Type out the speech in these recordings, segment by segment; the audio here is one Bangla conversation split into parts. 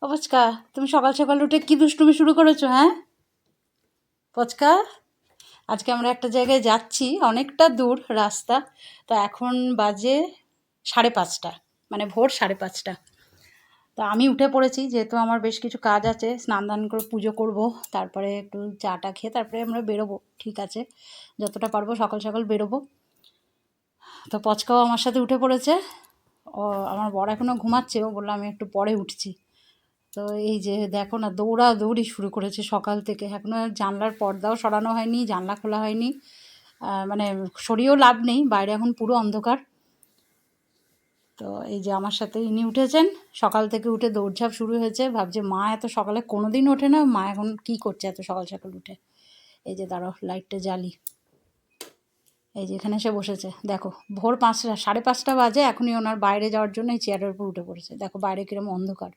ও পচকা, তুমি সকাল সকাল উঠে কি দুষ্টুমি শুরু করেছো? হ্যাঁ পচকা, আজকে আমরা একটা জায়গায় যাচ্ছি, অনেকটা দূর রাস্তা। তো এখন বাজে 5:30, মানে ভোর 5:30। তো আমি উঠে পড়েছি, যেহেতু আমার বেশ কিছু কাজ আছে, স্নান দান করে পুজো করব, তারপরে একটু চাটা খেয়ে তারপরে আমরা বেরোবো। ঠিক আছে, যতটা পারবো সকাল সকাল বেরোবো। তো পচকাও আমার সাথে উঠে পড়েছে। ও, আমার বর এখনও ঘুমাচ্ছে, ও বললো আমি একটু পরে উঠছি। তো এই যে দেখো না, দৌড়াদৌড়ি শুরু করেছে সকাল থেকে, এখনও জানলার পর্দাও সরানো হয়নি, জানলা খোলা হয়নি। মানে সরিয়েও লাভ নেই, বাইরে এখন পুরো অন্ধকার। তো এই যে আমার সাথে ইনি উঠেছেন, সকাল থেকে উঠে দৌড়ঝাঁপ শুরু হয়েছে। ভাবছে মা এত সকালে কোনো দিন ওঠে না, মা এখন কি করছে এত সকাল সকাল উঠে। এই যে দাঁড়াও, লাইটটা জ্বালি। এই যে এখানে এসে বসেছে, দেখো ভোর 5টা, 5:30 বাজে, এখনই ওনার বাইরে যাওয়ার জন্য এই চেয়ারের উপর উঠে পড়েছে। দেখো বাইরে কিরম অন্ধকার।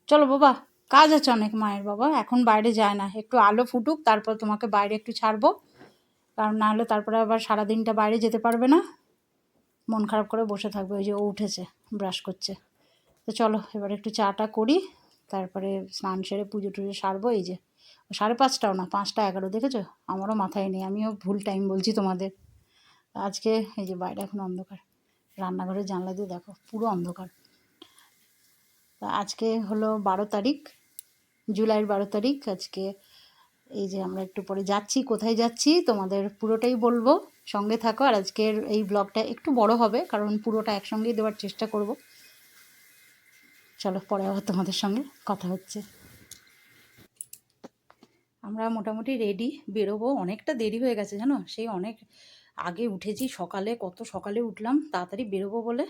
চলো বাবা, কাজ আছে অনেক মায়ের। বাবা এখন বাইরে যায় না, একটু আলো ফুটুক তারপর তোমাকে বাইরে একটু ছাড়বো, কারণ না হলে তারপরে আবার সারাদিনটা বাইরে যেতে পারবে না, মন খারাপ করে বসে থাকবে। ওই যে ও উঠেছে, ব্রাশ করছে। তো চলো এবার একটু চাটা করি, তারপরে স্নান সেরে পুজো টুজো সারবো। এই যে 5:30টাও না, 5:11, দেখেছো? আমারও মাথায় নেই, আমিও ভুল টাইম বলছি তোমাদের। আজকে এই যে বাইরে এখন অন্ধকার, রান্নাঘরের জানলা দিয়ে দেখো পুরো অন্ধকার। তা আজকে হলো 12 তারিখ, জুলাইয়ের 12 তারিখ আজকে। এই যে আমরা একটু পরে যাচ্ছি, কোথায় যাচ্ছি তোমাদের পুরোটাই বলবো, সঙ্গে থাকো। আর আজকের এই ব্লগটা একটু বড় হবে, কারণ পুরোটা একসঙ্গেই দেওয়ার চেষ্টা করব। চলো পরে আবার তোমাদের সঙ্গে কথা হচ্ছে। আমরা মোটামুটি রেডি, বেরোবো। অনেকটা দেরি হয়ে গেছে জানো, সেই অনেক আগে উঠেছি, সকালে কত সকালে উঠলাম তাড়াতাড়ি বেরোবো বলে,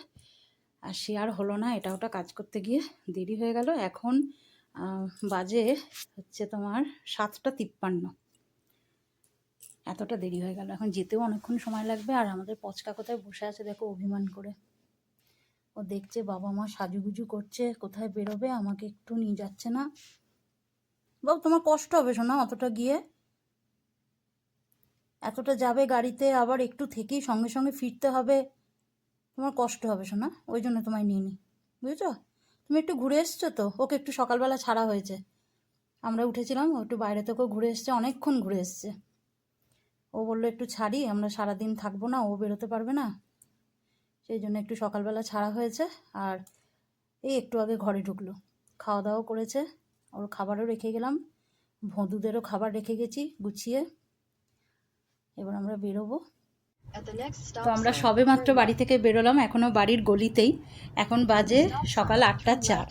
আর সে আর হলো না, এটা ওটা কাজ করতে গিয়ে দেরি হয়ে গেল। এখন বাজে হচ্ছে তোমার 7:53, এতটা দেরি হয়ে গেল। এখন যেতেও অনেকক্ষণ সময় লাগবে। আর আমাদের পচকা কোথায় বসে আছে দেখো, অভিমান করে। ও দেখছে বাবা মা সাজুগুজু করছে, কোথায় বেরোবে, আমাকে একটু নিয়ে যাচ্ছে না। বাবা তোমার কষ্ট হবে শোনা, অতটা গিয়ে এতটা যাবে গাড়িতে, আবার একটু থেকেই সঙ্গে সঙ্গে ফিরতে হবে, তোমার কষ্ট হবে শোনা, ওই জন্য তোমায় নিয়ে নি, বুঝেছো? তুমি একটু ঘুরে এসছো তো, ওকে একটু সকালবেলা ছাড়া হয়েছে, আমরা উঠেছিলাম, ও একটু বাইরে থেকেও ঘুরে এসছে, অনেকক্ষণ ঘুরে এসছে। ও বললো একটু ছাড়ি, আমরা সারাদিন থাকবো না, ও বেরোতে পারবে না, সেই জন্য একটু সকালবেলা ছাড়া হয়েছে। আর এই একটু আগে ঘরে ঢুকলো, খাওয়া দাওয়া করেছে, ওর খাবারও রেখে গেলাম, ভঁদুদেরও খাবার রেখে গেছি গুছিয়ে। এবার আমরা বেরোবো। তো আমরা সবে মাত্র বাড়ি থেকে বেরোলাম, এখনও বাড়ির গলিতেই, এখন বাজে সকাল 8:04।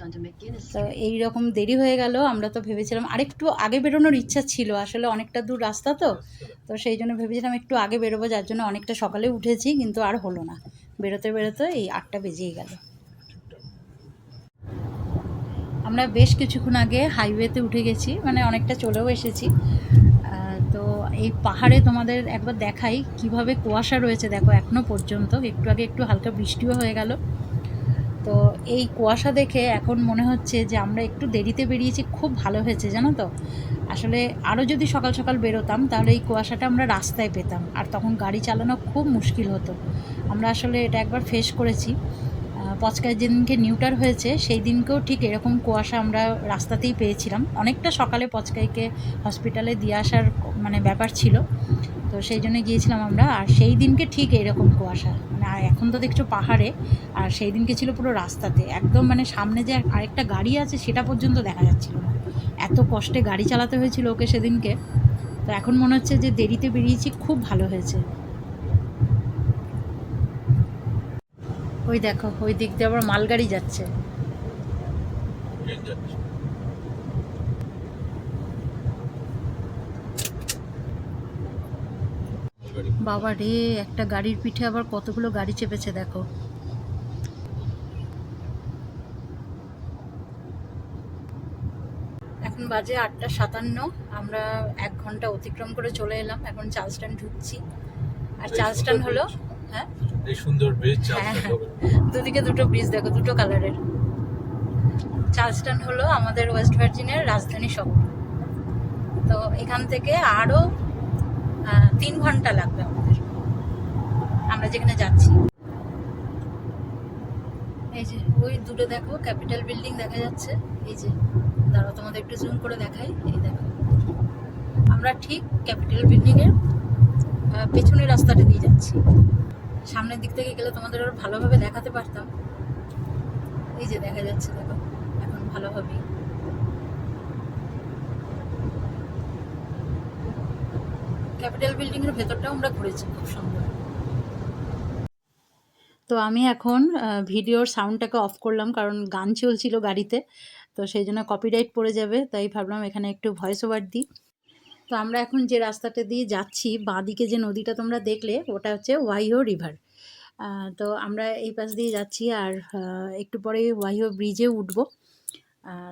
তো এই রকম দেরি হয়ে গেল। আমরা তো ভেবেছিলাম আরেকটু আগে বেরোনোর ইচ্ছা ছিল, আসলে অনেকটা দূর রাস্তা তো, তো সেই জন্য ভেবেছিলাম একটু আগে বেরোবো, যার জন্য অনেকটা সকালে উঠেছি, কিন্তু আর হলো না, বেরোতে বেরোতে এই 8টা বেজেই গেল। আমরা বেশ কিছুক্ষণ আগে হাইওয়েতে উঠে গেছি, মানে অনেকটা চলেও এসেছি। তো এই পাহাড়ে তোমাদের একবার দেখাই কিভাবে কুয়াশা রয়েছে, দেখো এখনও পর্যন্ত। একটু আগে একটু হালকা বৃষ্টিও হয়ে গেল। তো এই কুয়াশা দেখে এখন মনে হচ্ছে যে আমরা একটু দেরিতে বেরিয়েছি, খুব ভালো হয়েছে জানো তো। আসলে আরও যদি সকাল সকাল বেরোতাম তাহলে এই কুয়াশাটা আমরা রাস্তায় পেতাম, আর তখন গাড়ি চালানো খুব মুশকিল হতো। আমরা আসলে এটা একবার ফেস করেছি। পচকায় যেদিনকে নিউটার হয়েছে সেই দিনকেও ঠিক এরকম কুয়াশা আমরা রাস্তাতেই পেয়েছিলাম। অনেকটা সকালে পচকাইকে হসপিটালে দিয়ে আসার মানে ব্যাপার ছিল, তো সেই জন্য গিয়েছিলাম আমরা। আর সেই দিনকে ঠিক এরকম কুয়াশা, মানে আর এখন তো দেখছো পাহাড়ে, আর সেই দিনকে ছিল পুরো রাস্তাতে একদম, মানে সামনে যে আরেকটা গাড়ি আছে সেটা পর্যন্ত দেখা যাচ্ছিল না, এত কষ্টে গাড়ি চালাতে হয়েছিল ওকে সেদিনকে। তো এখন মনে হচ্ছে যে দেরিতে বেরিয়েছি, খুব ভালো হয়েছে। ওই দেখো ওই দিক দিয়ে আবার মালগাড়ি যাচ্ছে। বাবা রে, একটা গাড়ির পিঠে আবার কতগুলো গাড়ি চেপেছে দেখো। এখন বাজে 8:57, আমরা 1 ঘন্টা অতিক্রম করে চলে এলাম, এখন চার্লস্টন ঢুকছি। আর চার্লস্টন হলো, হ্যাঁ এই সুন্দর ব্রিজ, হ্যাঁ দুদিকে দুটো ব্রিজ দেখো, দুটো কালারের। চার্লস্টন হলো আমাদের ওয়েস্ট ভার্জিনিয়ার রাজধানী শহর। তো এখান থেকে আরও 3 ঘন্টা লাগবে আমাদের, আমরা যেখানে যাচ্ছি। এই যে ওই দূরে দেখো ক্যাপিটাল বিল্ডিং দেখা যাচ্ছে। এই যে দাঁড়াও তোমাদের একটু জুম করে দেখাই। এই দেখো আমরা ঠিক ক্যাপিটাল বিল্ডিং এর পেছনের রাস্তাটা দিয়ে যাচ্ছি। সামনের দিক থেকে গেলে তোমাদের আরো ভালোভাবে দেখাতে পারতাম। এই যে দেখা যাচ্ছে দেখো এখন ভালোভাবেই। ক্যাপিটাল বিল্ডিং এর ভেতরটাও আমরা ঘুরেছি খুব সুন্দর। তো আমি এখন ভিডিওর সাউন্ডটাকে অফ করলাম কারণ গান চলছিল গাড়িতে, তো সেই জন্য কপিরাইট পড়ে যাবে, তাই ভাবলাম এখানে একটু ভয়েস ওভার দিই। তো আমরা এখন যে রাস্তাটা দিয়ে যাচ্ছি, বাঁদিকে যে নদীটা তোমরা দেখলে ওটা হচ্ছে ওয়াইও রিভার। তো আমরা এই পাশ দিয়ে যাচ্ছি আর একটু পরে ওয়াইও ব্রিজে উঠবো।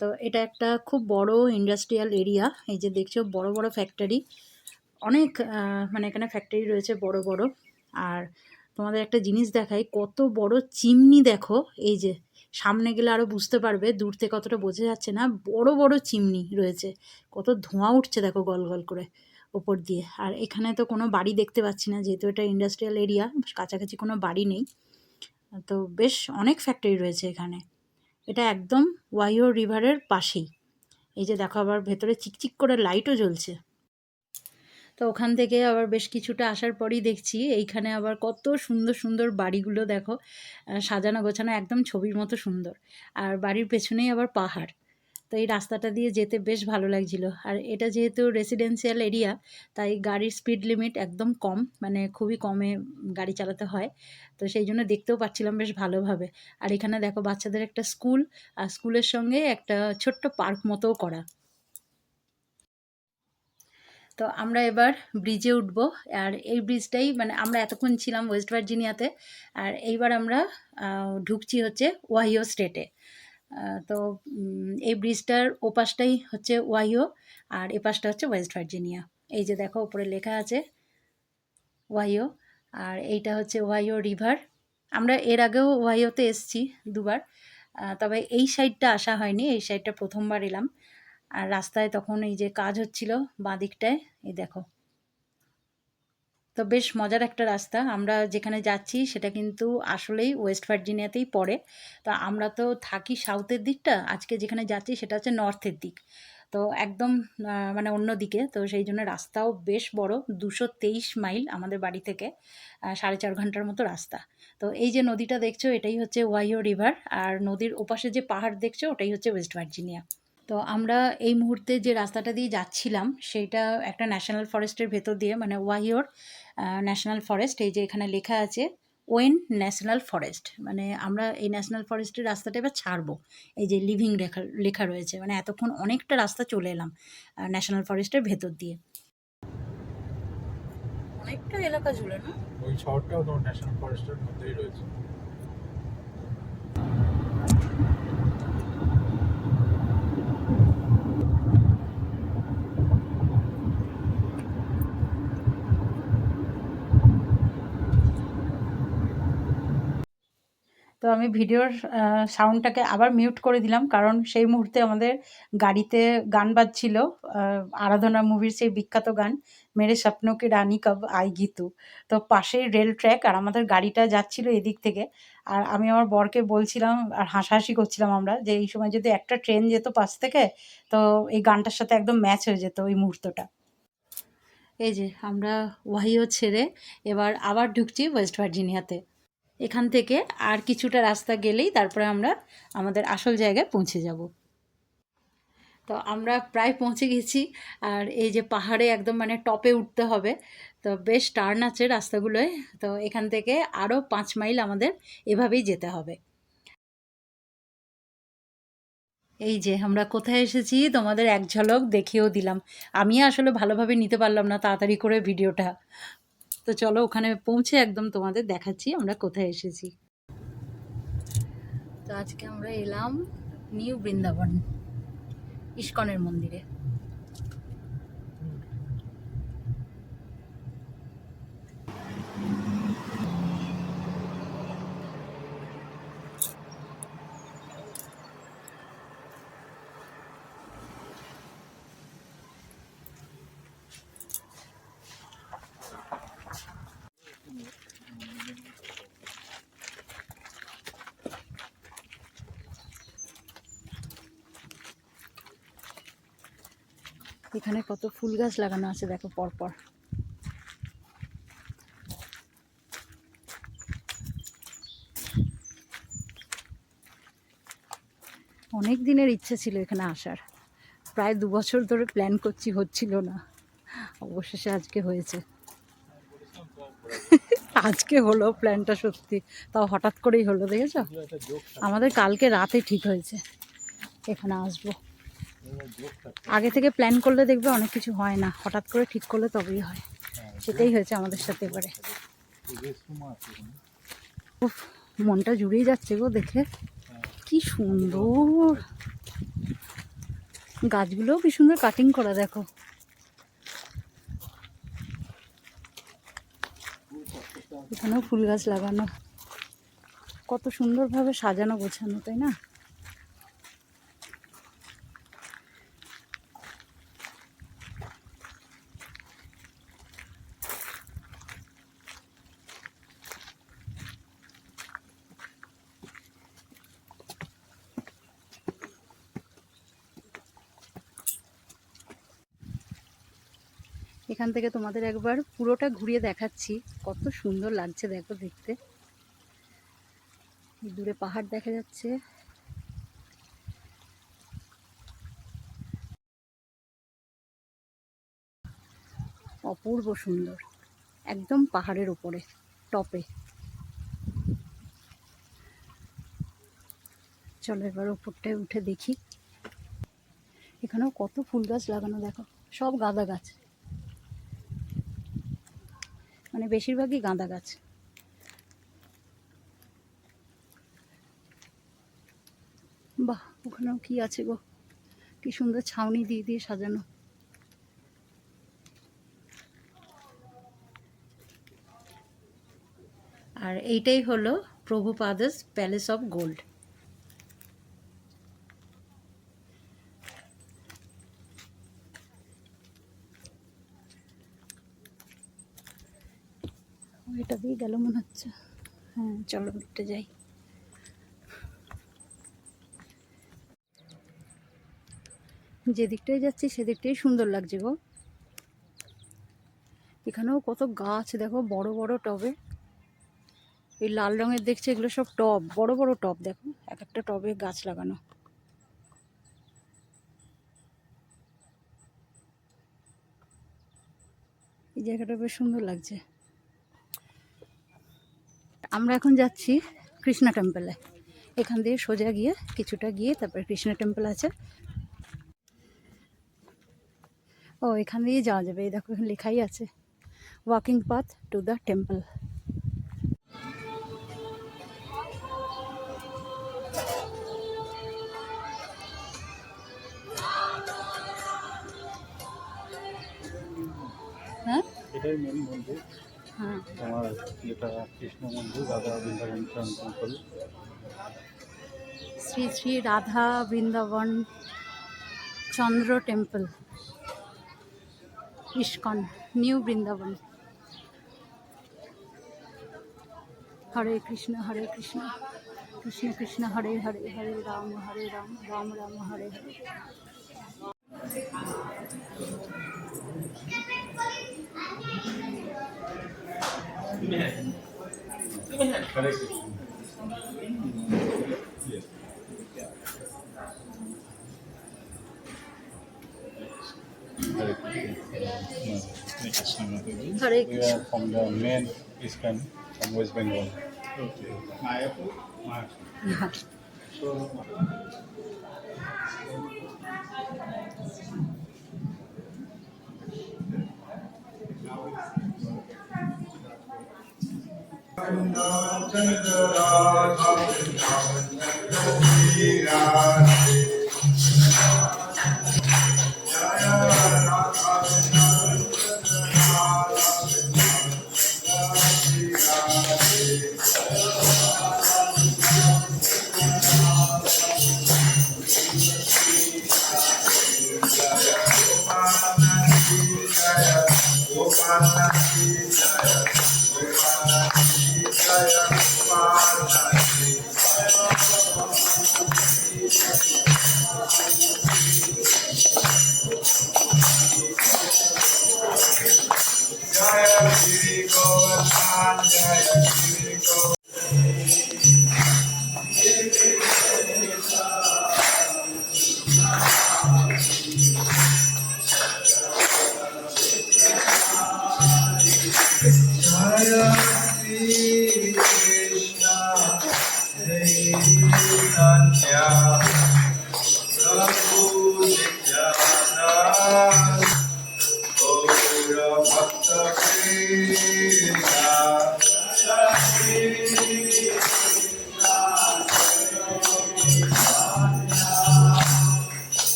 তো এটা একটা খুব বড় ইন্ডাস্ট্রিয়াল এরিয়া। এই যে দেখছো বড় বড় ফ্যাক্টরি, অনেক মানে এখানে ফ্যাক্টরি রয়েছে বড় বড়। আর তোমাদের একটা জিনিস দেখাই, কত বড় চিমনি দেখো। এই যে সামনে গেলে আরও বুঝতে পারবে, দূর থেকে অতটা বোঝা যাচ্ছে না, বড় বড় চিমনি রয়েছে, কত ধোঁয়া উঠছে দেখো গল গল করে ওপর দিয়ে। আর এখানে তো কোনো বাড়ি দেখতে পাচ্ছি না, যেহেতু এটা ইন্ডাস্ট্রিয়াল এরিয়া, কাছাকাছি কোনো বাড়ি নেই। তো বেশ অনেক ফ্যাক্টরি রয়েছে এখানে। এটা একদম ওয়াইও রিভারের পাশেই। এই যে দেখো আবার ভেতরে চিকচিক করে লাইটও জ্বলছে। তো ওখান থেকে আবার বেশ কিছুটা আসার পরেই দেখছি এইখানে আবার কত সুন্দর সুন্দর বাড়িগুলো দেখো, সাজানো গোছানো একদম ছবির মতো সুন্দর। আর বাড়ির পেছনেই আবার পাহাড়। তো এই রাস্তাটা দিয়ে যেতে বেশ ভালো লাগছিল। আর এটা যেহেতু রেসিডেন্সিয়াল এরিয়া, তাই গাড়ির স্পিড লিমিট একদম কম, মানে খুবই কমে গাড়ি চালাতে হয়। তো সেই জন্য দেখতেও পাচ্ছিলাম বেশ ভালোভাবে। আর এখানে দেখো বাচ্চাদের একটা স্কুল, আর স্কুলের সঙ্গে একটা ছোট্ট পার্ক মতোও করা। তো আমরা এবার ব্রিজে উঠবো। আর এই ব্রিজটাই, মানে আমরা এতক্ষণ ছিলাম ওয়েস্ট ভার্জিনিয়াতে, আর এইবার আমরা ঢুকছি হচ্ছে ওয়াহিও স্টেটে। তো এই ব্রিজটার ওপাশটাই হচ্ছে ওয়াহিও, আর এপাশটা হচ্ছে ওয়েস্ট ভার্জিনিয়া। এই যে দেখো উপরে লেখা আছে ওয়াহিও, আর এইটা হচ্ছে ওয়াহিও রিভার। আমরা এর আগেও ওয়াহিওতে এসেছি দুবার, তবে এই সাইডটা আসা হয়নি, এই সাইডটা প্রথমবার এলাম। আর রাস্তায় তখন এই যে কাজ হচ্ছিল বাঁ দিকটায়, এই দেখো। তো বেশ মজার একটা রাস্তা। আমরা যেখানে যাচ্ছি সেটা কিন্তু আসলেই ওয়েস্ট ভার্জিনিয়াতেই পড়ে। তো আমরা তো থাকি সাউথের দিকটা, আজকে যেখানে যাচ্ছি সেটা হচ্ছে নর্থের দিক। তো একদম মানে অন্য দিকে। তো সেই জন্য রাস্তাও বেশ বড়, 223 মাইল আমাদের বাড়ি থেকে, 4.5 ঘন্টার মতো রাস্তা। তো এই যে নদীটা দেখছো এটাই হচ্ছে ওয়াইও রিভার, আর নদীর ওপাশে যে পাহাড় দেখছো ওটাই হচ্ছে ওয়েস্ট ভার্জিনিয়া। তো আমরা এই মুহূর্তে যে রাস্তাটা দিয়ে যাচ্ছিলাম সেইটা একটা ন্যাশনাল ফরেস্টের ভেতর দিয়ে, মানে ওয়াহিওর ন্যাশনাল ফরেস্ট। এই যে এখানে লেখা আছে ওয়েন ন্যাশনাল ফরেস্ট, মানে আমরা এই ন্যাশনাল ফরেস্টের রাস্তাটা এবার ছাড়বো। এই যে লিভিং লেখা লেখা রয়েছে, মানে এতক্ষণ অনেকটা রাস্তা চলে এলাম ন্যাশনাল ফরেস্টের ভেতর দিয়ে। অনেকটা এলাকা জুড়ে না, ওই শহরটাও তো ন্যাশনাল ফরেস্টের মধ্যেই রয়েছে। তো আমি ভিডিওর সাউন্ডটাকে আবার মিউট করে দিলাম, কারণ সেই মুহূর্তে আমাদের গাড়িতে গান বাজছিল, আরাধনা মুভির সেই বিখ্যাত গান মেরে স্বপ্নও কি রানী কব আয়েগি তু। তো পাশেই রেল ট্র্যাক, আর আমাদের গাড়িটা যাচ্ছিল এদিক থেকে। আর আমি আমার বরকে বলছিলাম আর হাসাহাসি করছিলাম আমরা, যে এই সময় যদি একটা ট্রেন যেত পাশ থেকে, তো এই গানটার সাথে একদম ম্যাচ হয়ে যেত ওই মুহূর্তটা। এই যে আমরা ওয়াহিও ছেড়ে এবার আবার ঢুকছি ওয়েস্ট ভার্জিনিয়াতে। এখান থেকে আর কিছুটা রাস্তা গেলেই তারপরে আমরা আমাদের আসল জায়গায় পৌঁছে যাব। তো আমরা প্রায় পৌঁছে গেছি। আর এই যে পাহাড়ে একদম মানে টপে উঠতে হবে, তো বেশ টার্ন আছে রাস্তাগুলোয়। তো এখান থেকে আরও 5 মাইল আমাদের এভাবেই যেতে হবে। এই যে আমরা কোথায় এসেছি তোমাদের এক ঝলক দেখিয়েও দিলাম। আমি আসলে ভালোভাবে নিতে পারলাম না তাড়াতাড়ি করে ভিডিওটা। তো চলো ওখানে পৌঁছে একদম তোমাদের দেখাচ্ছি আমরা কোথায় এসেছি। তো আজকে আমরা এলাম নিউ বৃন্দাবন ইস্কনের মন্দিরে। এখানে কত ফুল গাছ লাগানো আছে দেখো পরপর। অনেক দিনের ইচ্ছে ছিল এখানে আসার, প্রায় 2 বছর ধরে প্ল্যান করছি, হচ্ছিল না, অবশেষে আজকে হয়েছে। আজকে হলো প্ল্যানটা, সত্যি তাও হঠাৎ করেই হলো, দেখেছো? আমাদের কালকে রাতে ঠিক হয়েছে এখানে আসবো। আগে থেকে প্ল্যান করলে দেখবে অনেক কিছু হয় না, হঠাৎ করে ঠিক করলে তবেই হয়। সেটাই হয়েছে আমাদের সাথে এবারে। উফ, মনটা জুড়েই যাচ্ছে গো দেখে, কি সুন্দর গাছগুলোও কি সুন্দর কাটিং করা দেখো। এখানেও ফুল গাছ লাগানো, কত সুন্দরভাবে সাজানো গোছানো, তাই না? এখান থেকে তোমাদের একবার পুরোটা ঘুরিয়ে দেখাচ্ছি, কত সুন্দর লাগছে দেখো দেখতে। দূরে পাহাড় দেখা যাচ্ছে। অপূর্ব সুন্দর, একদম পাহাড়ের উপরে টপে। চলো এবার ওপরটায় উঠে দেখি। এখানেও কত ফুল গাছ লাগানো দেখো, সব গাঁদা গাছ, মানে বেশিরভাগই গাঁদা গাছ। বাহ, ওখানেও কি আছে গো, কি সুন্দর ছাউনি দিয়ে দিয়ে সাজানো। আর এইটাই হলো প্রভুপাদাস প্যালেস অফ গোল্ড। এটা দিয়ে গেল মনে হচ্ছে। হ্যাঁ চলো উঠতে যাই। যেদিকটাই যাচ্ছি সেদিকটাই সুন্দর লাগছে গো। এখানেও কত গাছ দেখো, বড় বড় টবে। এই লাল রঙের দেখছে, এগুলো সব টব, বড় বড় টব দেখো, এক একটা টবে গাছ লাগানো। এই জায়গাটা বেশ সুন্দর লাগছে। আমরা এখন যাচ্ছি কৃষ্ণা টেম্পলে। এখান দিয়ে সোজা গিয়ে কিছুটা গিয়ে তারপরে কৃষ্ণা টেম্পল আছে। ও এখান দিয়ে যাওয়া যাবে, এই দেখো এখানে লেখাই আছে walking path to the temple. হ্যাঁ এটাই মেন মন্দির। হ্যাঁ, তোমার যেটা কৃষ্ণ মন্দির, Radha Vrindavan temple. Shri Shri Radha Vrindavan Chandra temple, ISKCON, New Vrindavan. Hare Krishna Krishna Krishna Hare Hare, Hare Ram Ram Ram Hare Hare. Hare Krishna. Hare Krishna. Hare We Krishna. are from the main ISKCON from West Bengal. Okay. Mayapur? So,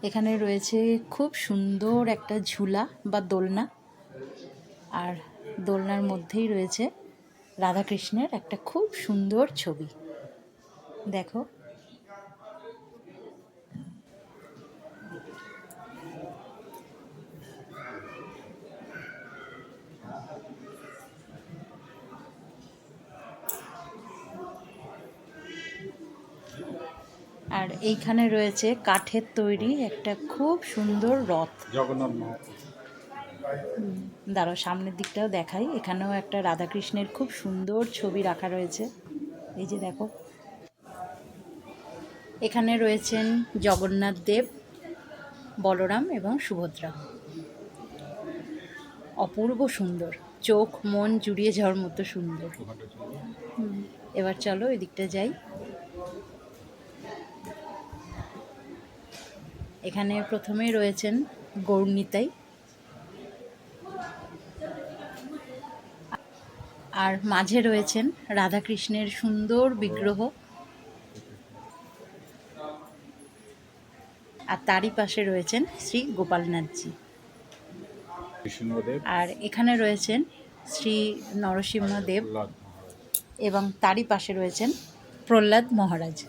এখানে রয়েছে খুব সুন্দর একটা ঝুলা বা দোলনা, আর দোলনার মধ্যেই রয়েছে রাধাকৃষ্ণের একটা খুব সুন্দর ছবি। দেখো, আর এইখানে রয়েছে কাঠের তৈরি একটা খুব সুন্দর রথ। জগন্নাথ মহাপ্রভু। দাঁড়াও, সামনের দিকটাও দেখাই। এখানেও একটা রাধাকৃষ্ণের খুব সুন্দর ছবি রাখা রয়েছে। এই যে দেখো, এখানে রয়েছেন জগন্নাথ দেব, বলরাম এবং সুভদ্রা। অপূর্ব সুন্দর, চোখ মন জুড়িয়ে যাওয়ার মতো সুন্দর। এবার চলো এদিকটা যাই। এখানে প্রথমেই রয়েছেন গৌরনিতাই, আর মাঝে রয়েছেন রাধাকৃষ্ণের সুন্দর বিগ্রহ, আর তারই পাশে রয়েছেন শ্রী গোপালনাথজি। কৃষ্ণদেব, আর এখানে রয়েছেন শ্রী নরসিংহদেব, প্রহ্লাদ মহারাজ। এবং তারই পাশে রয়েছেন প্রহ্লাদ মহারাজ।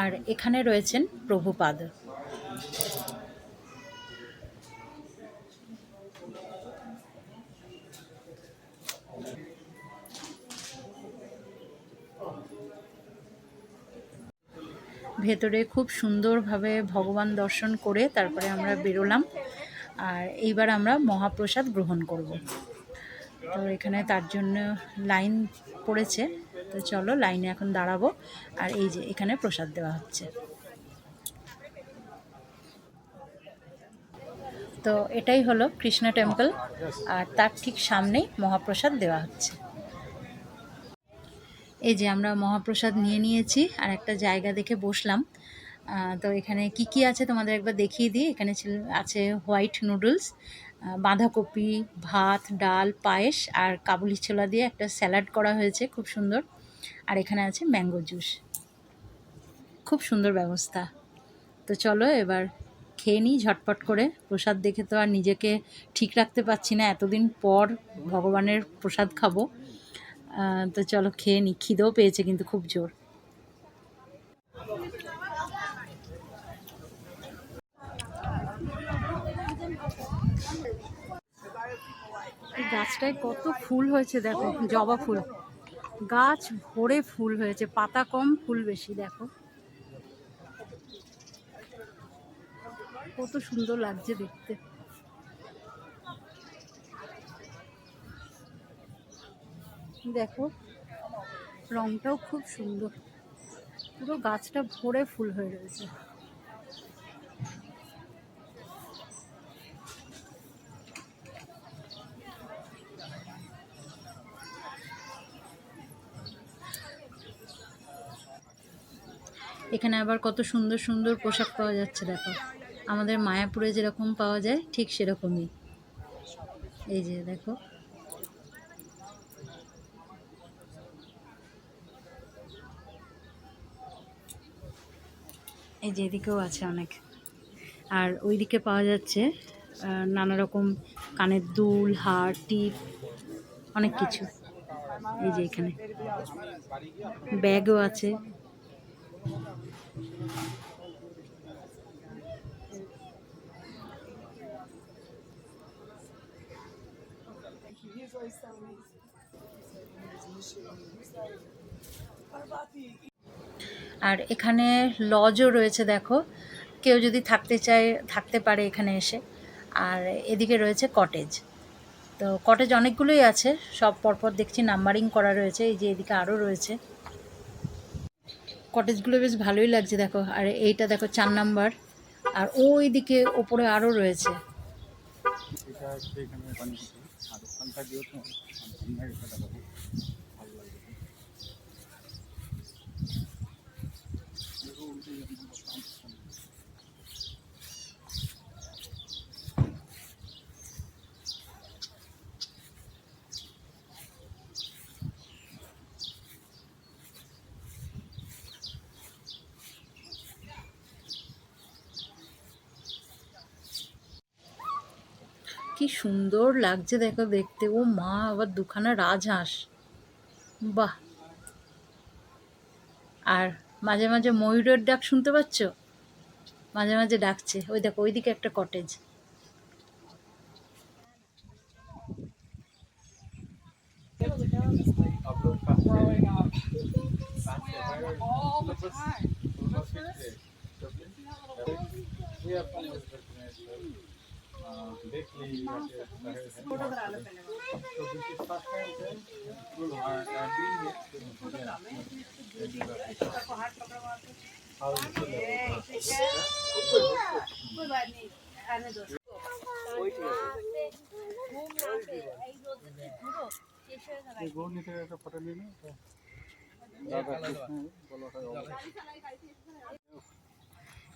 আর এখানে রয়েছেন প্রভুপাদ। ভেতরে খুব সুন্দরভাবে ভগবান দর্শন করে তারপরে আমরা বেরোলাম, আর এইবার আমরা মহাপ্রসাদ গ্রহণ করব। তো এখানে তার জন্য লাইন পড়েছে, তো চলো লাইনে এখন দাঁড়াবো। আর এই যে এখানে প্রসাদ দেওয়া হচ্ছে। তো এটাই হলো কৃষ্ণ টেম্পল, আর তার ঠিক সামনেই মহাপ্রসাদ দেওয়া হচ্ছে। এই যে আমরা মহাপ্রসাদ নিয়ে নিয়েছি, আর একটা জায়গা দেখে বসলাম। তো এখানে কি কি আছে তোমাদের একবার দেখিয়ে দিই। এখানে আছে হোয়াইট নুডলস, বাঁধাকপি, ভাত, ডাল, পায়েস, আর কাবুলি ছোলা দিয়ে একটা স্যালাড করা হয়েছে খুব সুন্দর। আর এখানে আছে ম্যাঙ্গো জুস। খুব সুন্দর ব্যবস্থা। তো চলো এবার খেয়ে নিই ঝটপট করে। প্রসাদ দেখে তো আর নিজেকে ঠিক রাখতে পারছি না, এতদিন পর ভগবানের প্রসাদ খাবো। তো চলো খেয়ে নিই, খিদেও পেয়েছে কিন্তু খুব জোর। এই গাছটায় কত ফুল হয়েছে দেখো, জবা ফুল। গাছ ভরে ফুল হয়েছে, পাতা কম ফুল বেশি। দেখো কত সুন্দর লাগছে দেখতে। দেখো রংটাও খুব সুন্দর, পুরো গাছটা ভরে ফুল হয়ে রয়েছে। এখানে আবার কত সুন্দর সুন্দর পোশাক পাওয়া যাচ্ছে দেখো, আমাদের মায়াপুরে যেরকম পাওয়া যায় ঠিক সেরকমই। এই যে দেখো, এই যে এদিকেও আছে অনেক, আর ওইদিকে পাওয়া যাচ্ছে নানা রকম কানের দুল, হার, টিপ, অনেক কিছু। এই যে এখানে ব্যাগও আছে। আর এখানে লজও রয়েছে দেখো, কেউ যদি থাকতে চায় থাকতে পারে এখানে এসে। আর এদিকে রয়েছে কটেজ। তো কটেজ অনেকগুলোই আছে, সব পরপর দেখছি নাম্বারিং করা রয়েছে। এই যে এদিকে আরও রয়েছে কটেজগুলো, বেশ ভালোই লাগছে দেখো। আর এইটা দেখো 4 নাম্বার, আর ওই দিকে ওপরে আরও রয়েছে। এটা হচ্ছে এখানে পানি কিছু আর ওখানটা দিয়েও তো ভালো লাগবে। কি সুন্দর লাগছে দেখো দেখতে। ও মা, আবার দুখানা রাজহাঁস, বাহ। আর মাঝে মাঝে ময়ূরের ডাক শুনতে পাচ্ছ, মাঝে মাঝে ডাকছে। ওই দেখো ওইদিকে একটা কটেজ।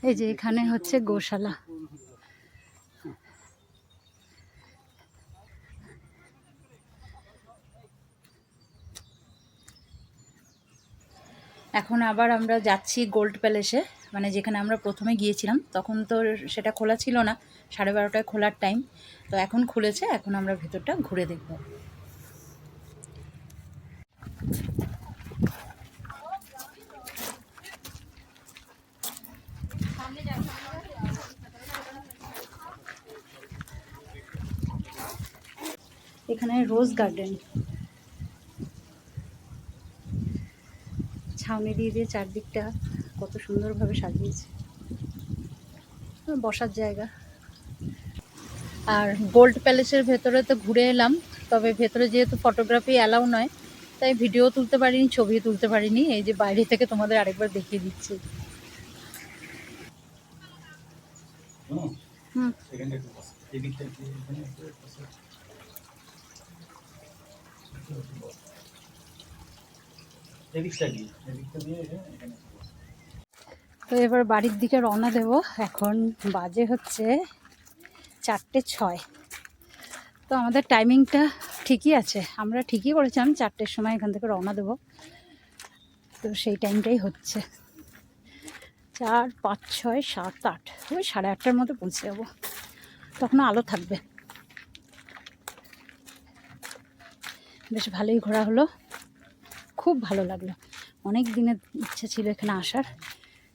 এই যে এখানে হচ্ছে গোশালা। এখন আবার আমরা যাচ্ছি গোল্ড প্যালেসে, মানে যেখানে আমরা প্রথমে গিয়েছিলাম। তখন তো সেটা খোলা ছিল না, 12:30টায় খোলার টাইম। তো এখন খুলেছে, এখন আমরা ভেতরটা ঘুরে দেখব। এখানে রোজ গার্ডেন, ছাউনি দিয়ে দিয়ে চারদিকটা কত সুন্দরভাবে সাজিয়েছে, বসার জায়গা। আর গোল্ড প্যালেসের ভেতরে তো ঘুরে এলাম, তবে ভেতরে যেহেতু ফটোগ্রাফি অ্যালাউ নয়, তাই ভিডিও তুলতে পারিনি, ছবিও তুলতে পারিনি। এই যে বাইরে থেকে তোমাদের আরেকবার দেখিয়ে দিচ্ছি। হুম, তো এবার বাড়ির দিকে রওনা দেব। এখন বাজে হচ্ছে 4:06। তো আমাদের টাইমিংটা ঠিকই আছে, আমরা ঠিকই করেছিলাম 4টের সময় এখান থেকে রওনা দেব। তো সেই টাইমটাই হচ্ছে 4, 5, 6, 7, 8, ওই 8:30টার মধ্যে পৌঁছে যাবো, তখনও আলো থাকবে। বেশ ভালোই ঘোরা হলো, খুব ভালো লাগলো। অনেক দিনের ইচ্ছা ছিল এখানে আসার,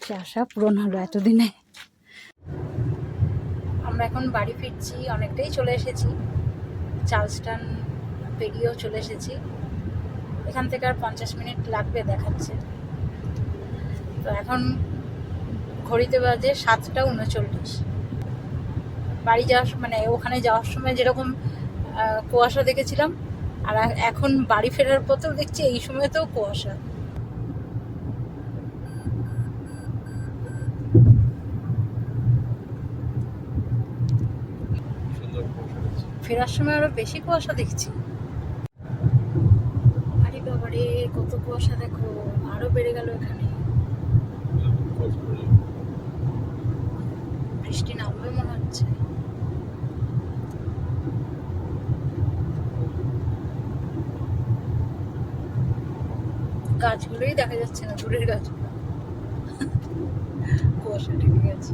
সে আশা পূরণ হলো এতদিনে। আমরা এখন বাড়ি ফিরছি, অনেকটাই চলে এসেছি, চার্লস্টন পেরিয়েও চলে এসেছি। এখান থেকে আর 50 মিনিট লাগবে দেখাচ্ছে। তো এখন ঘড়িতে বাজে 7:39। বাড়ি যাওয়ার মানে ওখানে যাওয়ার সময় যেরকম কুয়াশা দেখেছিলাম, আর এখন বাড়ি ফেরার পথেও দেখছি এই সময়তেও কুয়াশা। ফেরার সময় আরো বেশি কুয়াশা দেখছি। আরে বাবারে, কত কুয়াশা দেখো, আরো বেড়ে গেল এখানে। বৃষ্টি নামবে মনে হচ্ছে। গাছগুলোই দেখা যাচ্ছে না, দূরের গাছগুলো কুয়াশা ঢেকে গেছে।